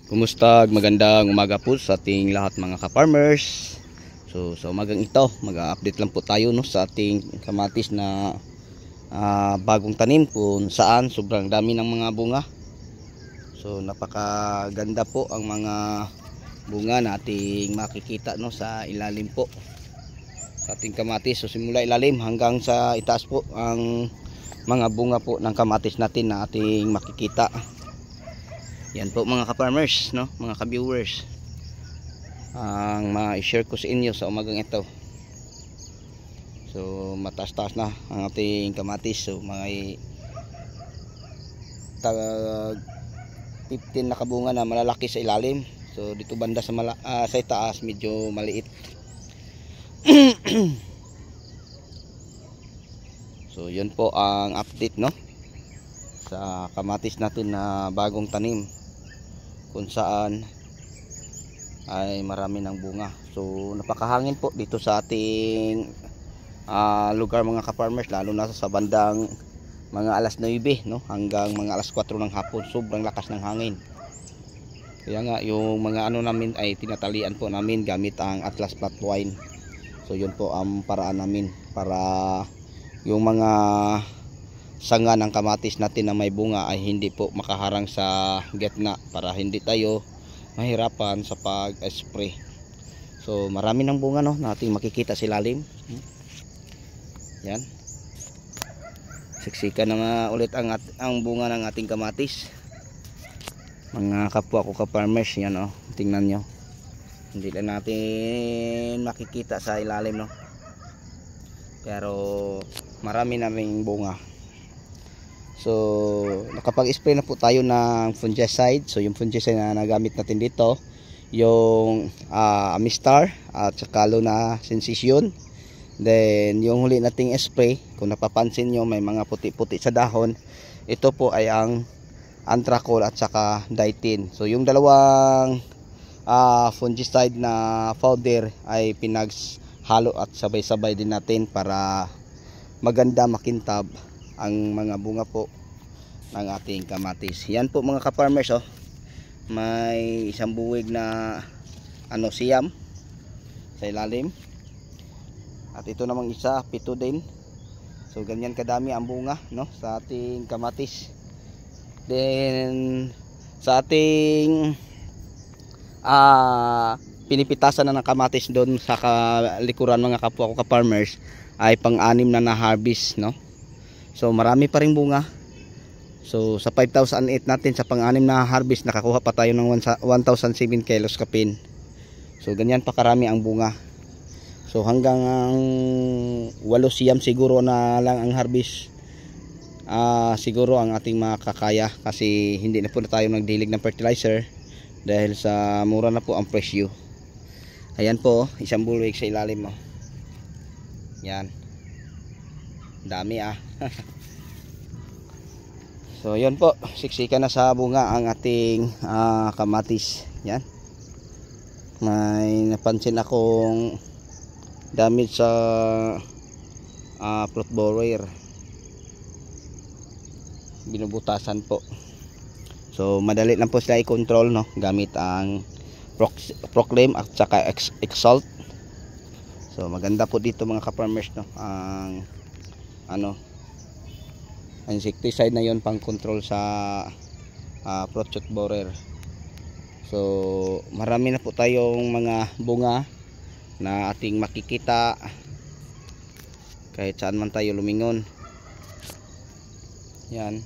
Kumusta? Magandang umaga po sa ating lahat mga ka-farmers. So sa umagang ito, mag-update lang po tayo no, sa ating kamatis na bagong tanim kung saan sobrang dami ng mga bunga. So napakaganda po ang mga bunga na ating makikita no, sa ilalim po sa ating kamatis. So simula ilalim hanggang sa itaas po ang mga bunga po ng kamatis natin na ating makikita. Yan po mga ka-farmers no, mga ka-viewers, ang ma-share ko sa inyo sa umagang ito. So mataas-taas na ang ating kamatis. So mga 15 na kabunga na malalaki sa ilalim. So dito banda sa sa itaas medyo maliit. So yun po ang update no sa kamatis natin na bagong tanim, kung saan ay marami ng bunga. So napakahangin po dito sa ating lugar mga ka-farmers, lalo na sa bandang mga alas 9 no, hanggang mga alas 4 ng hapon. Sobrang lakas ng hangin. Kaya nga yung mga ano namin ay tinatalian po namin gamit ang Atlas Flat Twine. So yun po ang paraan namin para yung mga sanga ng kamatis natin na may bunga ay hindi po makaharang sa gitna, para hindi tayo mahirapan sa pag-spray. So marami ng bunga no, nating makikita sa ilalim. Yan. Siksika na ulit ang bunga ng ating kamatis. Mga kapwa ko ka-farmers, yan oh, tingnan nyo. Hindi lang natin makikita sa ilalim no, pero marami na ring bunga. So nakapag-spray na po tayo ng fungicide. So yung fungicide na nagamit natin dito, yung Amistar at saka Luna Sensation. Then yung huli nating spray, kung napapansin nyo may mga puti-puti sa dahon, ito po ay ang Antracol at saka Ditin. So yung dalawang fungicide na powder ay pinaghalo at sabay-sabay din natin para maganda makintab ang mga bunga po ng ating kamatis. Yan po mga ka-farmers oh, may isang buwig na siyam sa ilalim, at ito namang isa, 7 din. So ganyan kadami ang bunga no sa ating kamatis. Then sa ating pinipitasan na ng kamatis doon sa kalikuran mga kapwa ko ka-farmers ay pang-anim na harvest no. So marami pa ring bunga. So sa 5,008 natin sa pang-anim na harvest, nakakuha pa tayo ng 1,007 kilos kapin. So ganyan pa karami ang bunga. So hanggang 8 siyam siguro na lang ang harvest. Siguro ang ating makakaya, kasi hindi na po na tayo nagdilig ng fertilizer dahil sa mura na po ang presyo. Ayan po, isang bulwig sa ilalim mo. Yan. Dami So yun po, siksika na sa bunga ang ating kamatis. Yan. May napansin akong damage sa fruit borer. Binubutasan po. So madali lang po sila i-control no, gamit ang Proclaim at saka Exalt. So maganda po dito mga ka-farmers no, ang insecticide na yon pang control sa fruit borer. So marami na po tayong mga bunga na ating makikita kahit saan man tayo lumingon. Yan.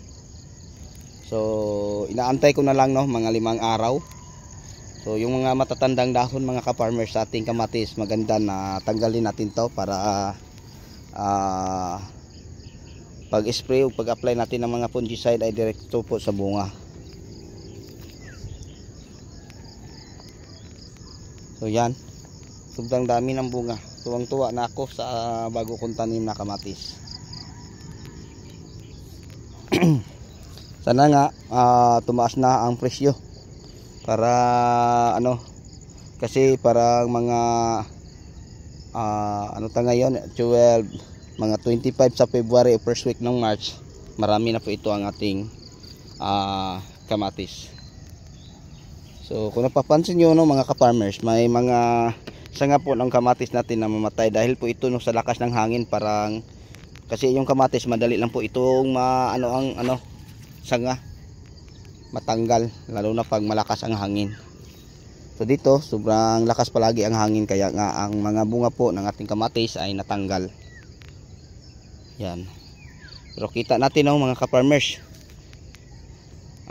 So inaantay ko na lang no, mga 5 araw. So yung mga matatandang dahon mga ka-farmers sa ating kamatis, maganda na tanggalin natin to para pag-spray o pag-apply natin ng mga fungicide ay direkto po sa bunga. So yan, sobrang dami ng bunga. Tuwang-tuwa na ako sa bago kong tanim na kamatis. Sana nga tumaas na ang presyo para kasi parang mga ngayon 12, mga 25 sa February, first week ng March, marami na po ito ang ating kamatis. So So kung napapansin nyo no, mga ka-farmers, may mga sanga po ng kamatis natin na mamatay dahil po ito no, sa lakas ng hangin. Parang kasi yung kamatis madali lang po itong sanga matanggal, lalo na pag malakas ang hangin. So dito sobrang lakas palagi ang hangin, kaya nga ang mga bunga po ng ating kamatis ay natanggal. Yan. Pero kita natin no, mga ka-farmers,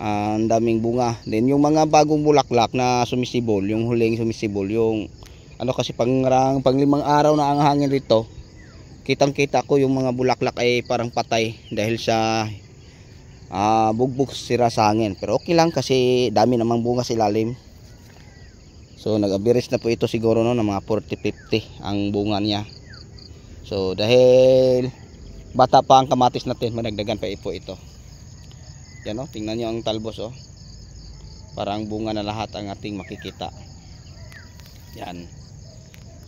ang daming bunga. Then yung mga bagong bulaklak na sumisibol, yung huling sumisibol, yung kasi panglimang araw na ang hangin rito, kitang kita ko yung mga bulaklak ay parang patay dahil sa bugbog sira sa hangin. Pero okay lang kasi dami namang bunga sa ilalim. So nag-average na po ito siguro no, ng mga 40-50 ang bunga niya. So dahil bata pa ang kamatis natin, managdagan pa po ito. Yan o, tingnan nyo ang talbos o. Parang bunga na lahat ang ating makikita. Yan.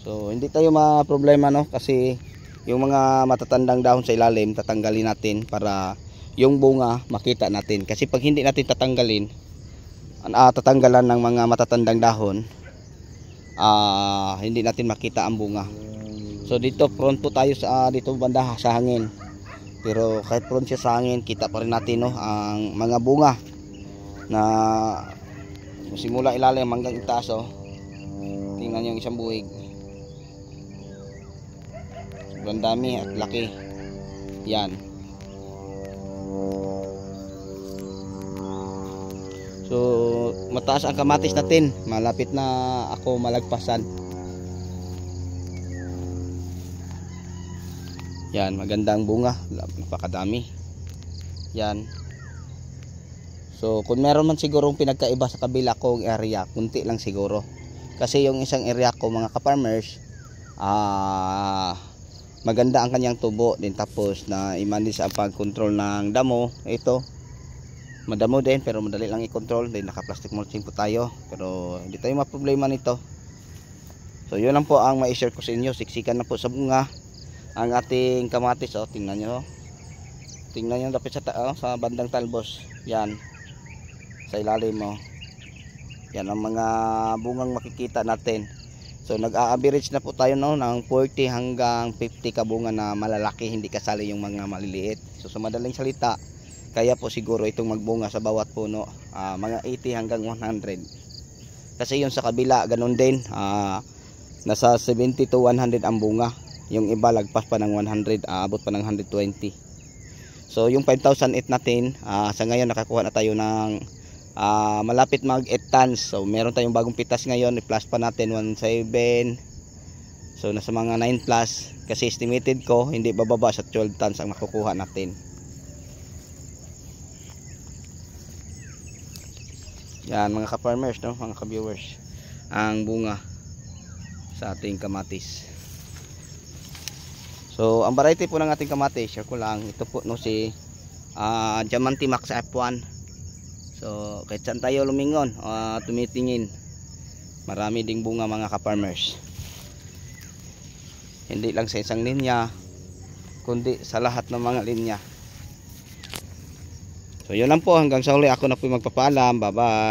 So hindi tayo ma-problema no, kasi yung mga matatandang dahon sa ilalim tatanggalin natin para yung bunga makita natin. Kasi pag hindi natin tatanggalin, tatanggalan ng mga matatandang dahon, hindi natin makita ang bunga. So dito prone po tayo sa dito banda sa hangin. Pero kahit prone siya sa hangin, kita pa rin natin no, ang mga bunga na simula ilalim hanggang itaas oh. Tingnan yung isang buhig. Sobrang dami at laki. Yan. So mataas ang kamatis natin, malapit na ako malagpasan. Yan, magandang bunga, napakadami. Yan. So kung meron man sigurong pinagkaiba sa kabila kong area, kunti lang siguro. Kasi yung isang area ko mga ka-farmers, maganda ang kanyang tubo din, tapos na i-manage ang pag-control ng damo. Ito madamo din pero madali lang i-control, din naka-plastic mulching po tayo, pero hindi tayo ma-problema nito. So yun lang po ang ma-share ko sa inyo. Siksikan na po sa bunga ang ating kamatis oh. Tingnan nyo, tingnan nyo dapat sa bandang talbos. Yan sa ilalim mo, yan ang mga bungang makikita natin. So nag-a-average na po tayo no, ng 40 hanggang 50 kabunga na malalaki, hindi kasali yung mga maliliit. So sa madaling salita, kaya po siguro itong magbunga sa bawat puno mga 80 hanggang 100. Kasi yung sa kabila ganun din, nasa 70 to 100 ang bunga. Yung iba lagpas pa ng 100, abot pa ng 120. So yung 5,008 natin, sa ngayon nakakuha na tayo ng malapit mag 8 tons. So meron tayong bagong pitas ngayon, i-plus pa natin 1.7. So nasa mga 9 plus, kasi estimated ko hindi bababa sa 12 tons ang makukuha natin. Yan mga ka-farmers no, mga ka-viewers, ang bunga sa ating kamatis. So ang variety po ng ating kamatis, share ko lang, ito po no, si Diamante Max F1. So kahit saan tayo lumingon, tumitingin, marami ding bunga mga ka-farmers. Hindi lang sa isang linya, kundi sa lahat ng mga linya. So yun lang po, hanggang sa huli ako na po magpapaalam. Bye bye.